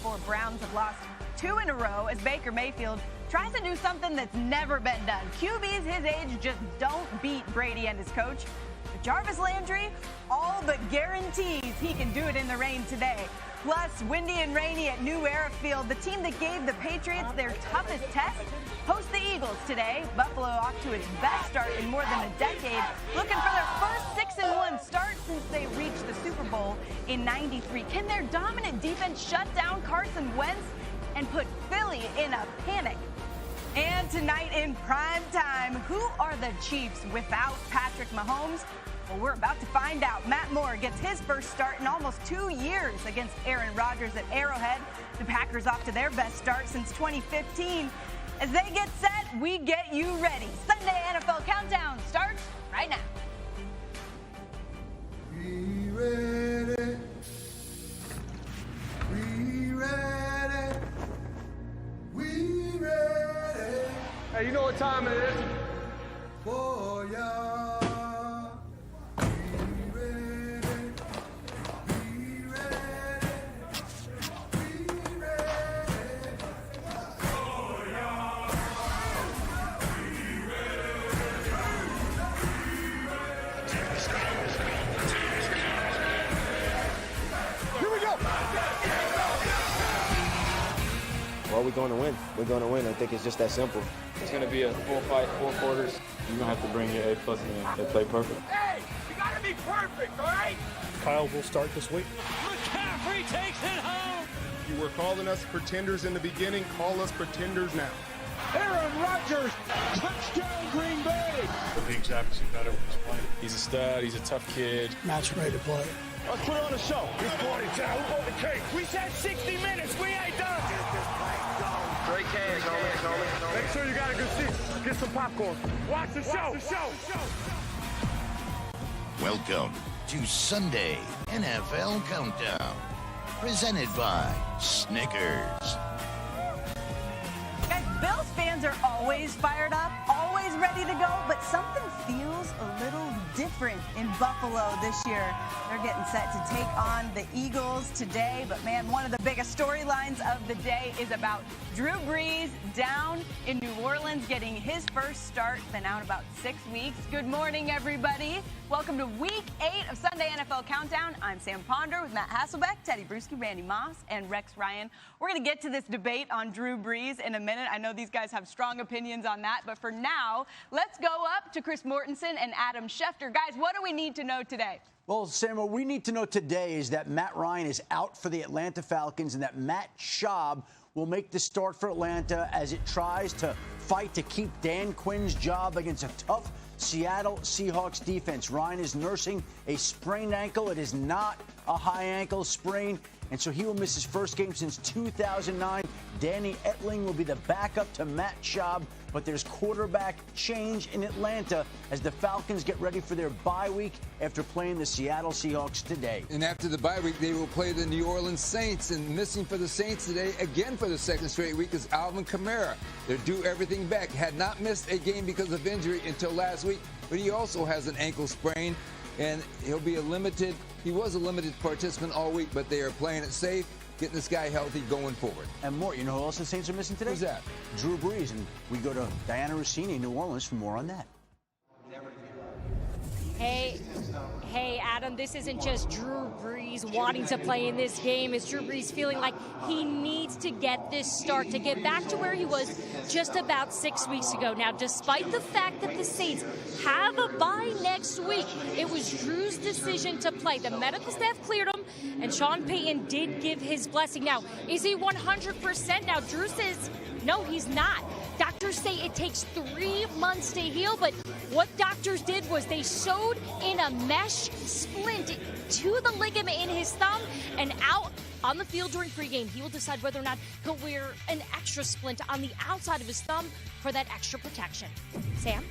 before Browns have lost 2 in a row as Baker Mayfield tries to do something that's never been done. QBs his age just don't beat Brady and his coach. But Jarvis Landry, all but guarantees he can do it in the rain today. Plus, windy and rainy at New Era Field. The team that gave the Patriots their toughest test hosts the Eagles today. Buffalo off to its best start in more than a decade, looking for their first 6-1 start since they reached the Super Bowl in '93. Can their dominant defense shut down Carson Wentz and put Philly in a panic? And tonight in prime time, who are the Chiefs without Patrick Mahomes? Well, we're about to find out. Matt Moore gets his first start in almost 2 years against Aaron Rodgers at Arrowhead. The Packers off to their best start since 2015. As they get set, we get you ready. Sunday NFL Countdown starts right now. We ready. We ready. We ready. Hey, you know what time it is? For ya. Well, we're going to win. We're going to win. I think it's just that simple. It's going to be a full fight, 4 quarters. You're going to have to bring your A+ in and play perfect. Hey, you got to be perfect, all right? Kyle will start this week. McCaffrey takes it home. You were calling us pretenders in the beginning. Call us pretenders now. Aaron Rodgers, touchdown Green Bay. The league's obviously better when he's playing. He's a stud. He's a tough kid. Matt's ready to play. Let's put on a show. It's party time. Who bought the cake? We said 60 minutes. We ain't done. Great cash, homie. Make sure you got a good seat. Get some popcorn. Watch the show. Welcome to Sunday NFL Countdown, presented by Snickers. Guys, Bills fans are always fired up, always ready to go, but something feels a little different in Buffalo this year. They're getting set to take on the Eagles today, but man, one of the biggest storylines of the day is about Drew Brees down in New Orleans, getting his first start, been out about 6 weeks. Good morning, everybody. Welcome to Week 8 of Sunday NFL Countdown. I'm Sam Ponder with Matt Hasselbeck, Teddy Bruschi, Randy Moss, and Rex Ryan. We're going to get to this debate on Drew Brees in a minute. I know these guys have strong opinions on that, but for now, let's go up to Chris Mortensen and Adam Schefter. Guys, what do we need to know today? Well, Sam, what we need to know today is that Matt Ryan is out for the Atlanta Falcons and that Matt Schaub will make the start for Atlanta as it tries to fight to keep Dan Quinn's job against a tough Seattle Seahawks defense. Ryan is nursing a sprained ankle. It is not a high ankle sprain, and so he will miss his first game since 2009. Danny Etling will be the backup to Matt Schaub, but there's quarterback change in Atlanta as the Falcons get ready for their bye week after playing the Seattle Seahawks today. And after the bye week, they will play the New Orleans Saints, and missing for the Saints today again for the second straight week is Alvin Kamara. They're due everything back. Had not missed a game because of injury until last week, but he also has an ankle sprain, and he was a limited participant all week, but they are playing it safe, getting this guy healthy going forward. And more, you know who else the Saints are missing today? Who's that? Drew Brees, and we go to Diana Rossini in New Orleans for more on that. Hey, Adam, this isn't just Drew Brees wanting to play in this game. It's Drew Brees feeling like he needs to get this start to get back to where he was just about 6 weeks ago. Now, despite the fact that the Saints have a bye next week, it was Drew's decision to play. The medical staff cleared him, and Sean Payton did give his blessing. Now, is he 100%? Now, Drew says, no, he's not. Doctors say it takes 3 months to heal, but what doctors did was they sewed in a mesh splint to the ligament in his thumb, and out on the field during pregame, he will decide whether or not he'll wear an extra splint on the outside of his thumb for that extra protection. Sam?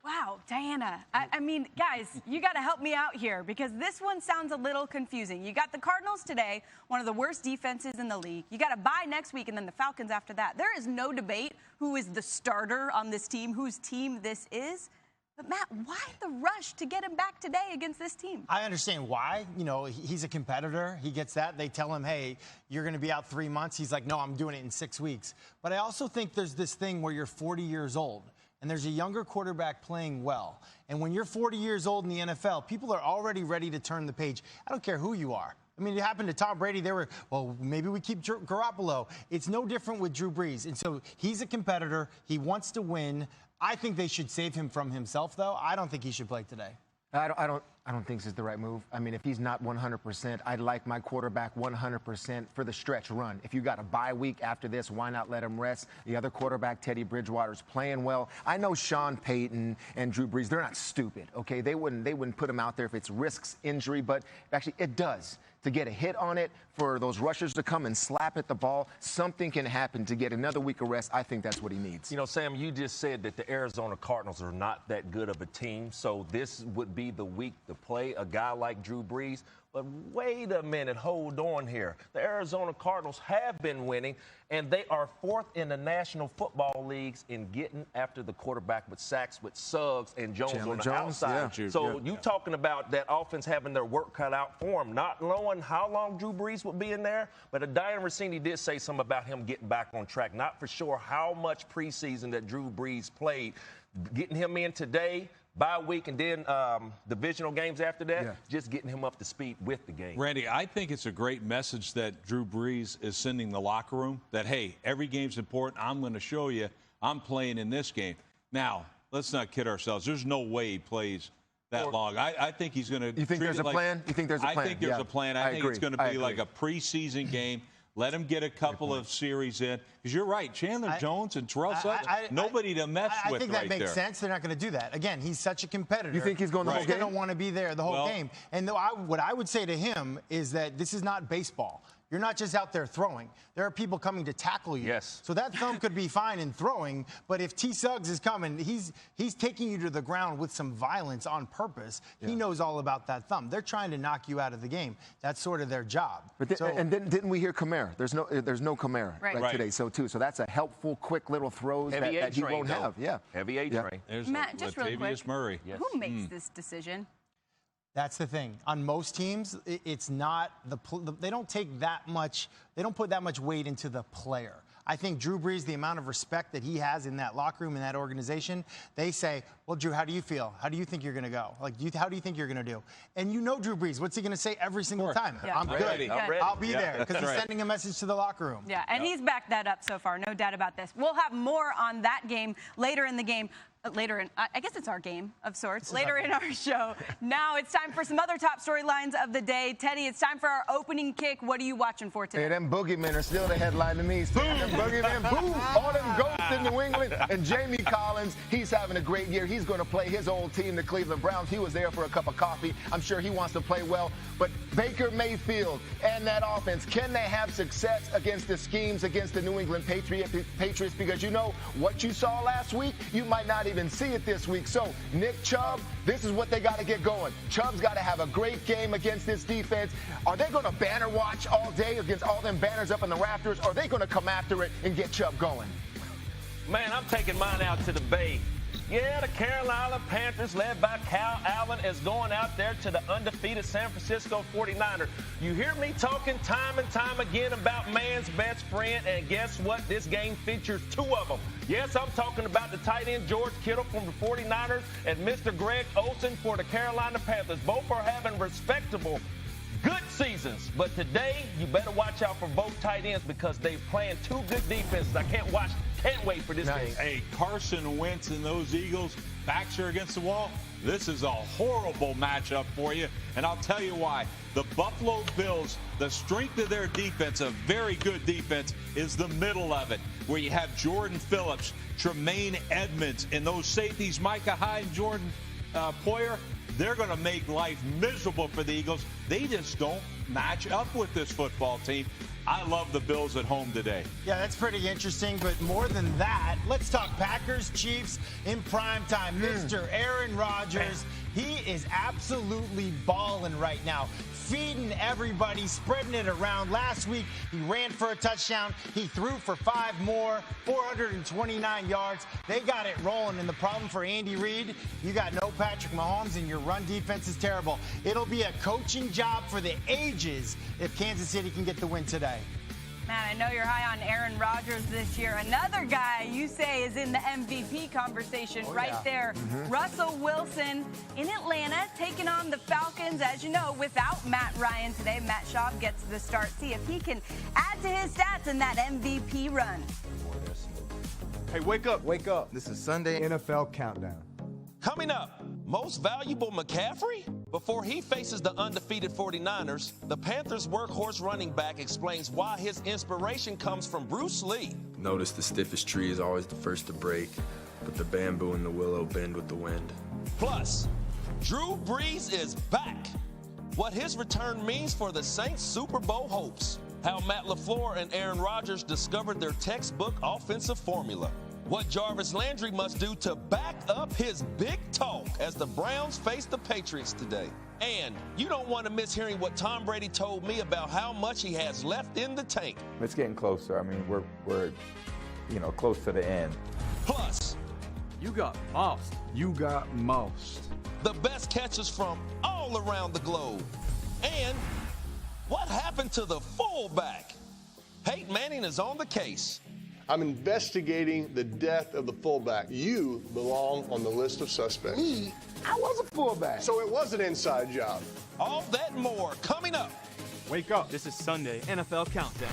Wow, Diana. I mean, guys, you got to help me out here because this one sounds a little confusing. You got the Cardinals today, one of the worst defenses in the league. You got a bye next week and then the Falcons after that. There is no debate who is the starter on this team, whose team this is. But, Matt, why the rush to get him back today against this team? I understand why. You know, he's a competitor. He gets that. They tell him, hey, you're going to be out 3 months. He's like, no, I'm doing it in 6 weeks. But I also think there's this thing where you're 40 years old, and there's a younger quarterback playing well. And when you're 40 years old in the NFL, people are already ready to turn the page. I don't care who you are. I mean, it happened to Tom Brady. They were, well, maybe we keep Garoppolo. It's no different with Drew Brees. And so he's a competitor. He wants to win. I think they should save him from himself, though. I don't think he should play today. I don't think this is the right move. I mean, if he's not 100%, I'd like my quarterback 100% for the stretch run. If you got a bye week after this, why not let him rest? The other quarterback, Teddy Bridgewater's playing well. I know Sean Payton and Drew Brees, they're not stupid, okay? They wouldn't put him out there if it's risks injury, but actually it does. To get a hit on it, for those rushers to come and slap at the ball, something can happen to get another week of rest. I think that's what he needs. You know, Sam, you just said that the Arizona Cardinals are not that good of a team, so this would be the week to play a guy like Drew Brees. But wait a minute, hold on here. The Arizona Cardinals have been winning, and they are 4th in the National Football Leagues in getting after the quarterback with sacks with Suggs and Jones on the outside. Yeah. So you talking about that offense having their work cut out for them, not knowing how long Drew Brees would be in there. But Diane Rossini did say something about him getting back on track. Not for sure how much preseason that Drew Brees played. Getting him in today, bye week, and then divisional games after that, just getting him up to speed with the game. Randy, I think it's a great message that Drew Brees is sending the locker room that, hey, every game's important. I'm going to show you I'm playing in this game. Now, let's not kid ourselves. There's no way he plays that long. I think he's going to. You think there's a plan? You think there's a plan? I think there's a plan. I think it's going to be like a preseason game. Let him get a couple of series in. Because you're right, Chandler Jones and Terrell Suggs, nobody to mess with. I think that makes sense. They're not going to do that. Again, he's such a competitor. You think he's going the whole game? He's going to want to be there the whole game. And what I would say to him is that this is not baseball. You're not just out there throwing. There are people coming to tackle you. Yes. So that thumb could be fine in throwing, but if T. Suggs is coming, he's taking you to the ground with some violence on purpose. Yeah. He knows all about that thumb. They're trying to knock you out of the game. That's sort of their job. But and then didn't we hear Kamara? There's no Kamara today. So that's a helpful, quick little throws that he won't have. Yeah. Heavy A train. There's Matt, just really quick. Murray. Yes. Who makes this decision? That's the thing. On most teams, it's not they don't take that much. They don't put that much weight into the player. I think Drew Brees, the amount of respect that he has in that locker room, in that organization, they say, well, Drew, how do you feel? How do you think you're going to go? Like, how do you think you're going to do? And you know Drew Brees. What's he going to say every single time? Yeah. I'm good. I'll be there, because he's sending a message to the locker room. Yeah, and he's backed that up so far. No doubt about this. We'll have more on that game later in the game. I guess it's our game of sorts, later in our show. Now it's time for some other top storylines of the day. Teddy, it's time for our opening kick. What are you watching for today? Hey, them boogeymen are still the headline to me. Them boogeymen, boom, all them ghosts in New England. And Jamie Collins, he's having a great year. He's going to play his old team, the Cleveland Browns. He was there for a cup of coffee. I'm sure he wants to play well. But Baker Mayfield and that offense, can they have success against the schemes against the New England Patriots? Because you know what you saw last week, you might not even see it this week. So Nick Chubb, this is what they got to get going. Chubb's got to have a great game against this defense. Are they going to banner watch all day against all them banners up in the rafters? Or are they going to come after it and get Chubb going? Man, I'm taking mine out to the Bay. Yeah, the Carolina Panthers, led by Kyle Allen, is going out there to the undefeated San Francisco 49ers. You hear me talking time and time again about man's best friend, and guess what? This game features two of them. Yes, I'm talking about the tight end George Kittle from the 49ers and Mr. Greg Olsen for the Carolina Panthers. Both are having respectable, good seasons. But today, you better watch out for both tight ends because they're playing two good defenses. I can't wait for this game. Hey, Carson Wentz and those Eagles, backs are against the wall. This is a horrible matchup for you, and I'll tell you why. The Buffalo Bills, the strength of their defense, a very good defense, is the middle of it, where you have Jordan Phillips, Tremaine Edmonds, and those safeties, Micah Hyde and Jordan Poyer. They're going to make life miserable for the Eagles. They just don't match up with this football team. I love the Bills at home today. Yeah, that's pretty interesting. But more than that, let's talk Packers, Chiefs in prime time. Mr. Aaron Rodgers He is absolutely balling right now, feeding everybody, spreading it around. Last week, he ran for a touchdown. He threw for 5 more, 429 yards. They got it rolling. And the problem for Andy Reid, you got no Patrick Mahomes, and your run defense is terrible. It'll be a coaching job for the ages if Kansas City can get the win today. Man, I know you're high on Aaron Rodgers this year. Another guy you say is in the MVP conversation there. Russell Wilson in Atlanta taking on the Falcons, as you know, without Matt Ryan today. Matt Schaub gets the start. See if he can add to his stats in that MVP run. Hey, wake up. Wake up. This is Sunday NFL Countdown. Coming up, most valuable McCaffrey? Before he faces the undefeated 49ers, the Panthers' workhorse running back explains why his inspiration comes from Bruce Lee. Notice the stiffest tree is always the first to break, but the bamboo and the willow bend with the wind. Plus, Drew Brees is back. What his return means for the Saints' Super Bowl hopes. How Matt LaFleur and Aaron Rodgers discovered their textbook offensive formula. What Jarvis Landry must do to back up his big talk as the Browns face the Patriots today. And you don't want to miss hearing what Tom Brady told me about how much he has left in the tank. It's getting closer. I mean, we're close to the end. Plus, You got mossed. You got mossed. the best catches from all around the globe. And what happened to the fullback? Peyton Manning is on the case. I'm investigating the death of the fullback. You belong on the list of suspects. Me? I was a fullback. So it was an inside job. All that and more coming up. Wake up. This is Sunday NFL Countdown.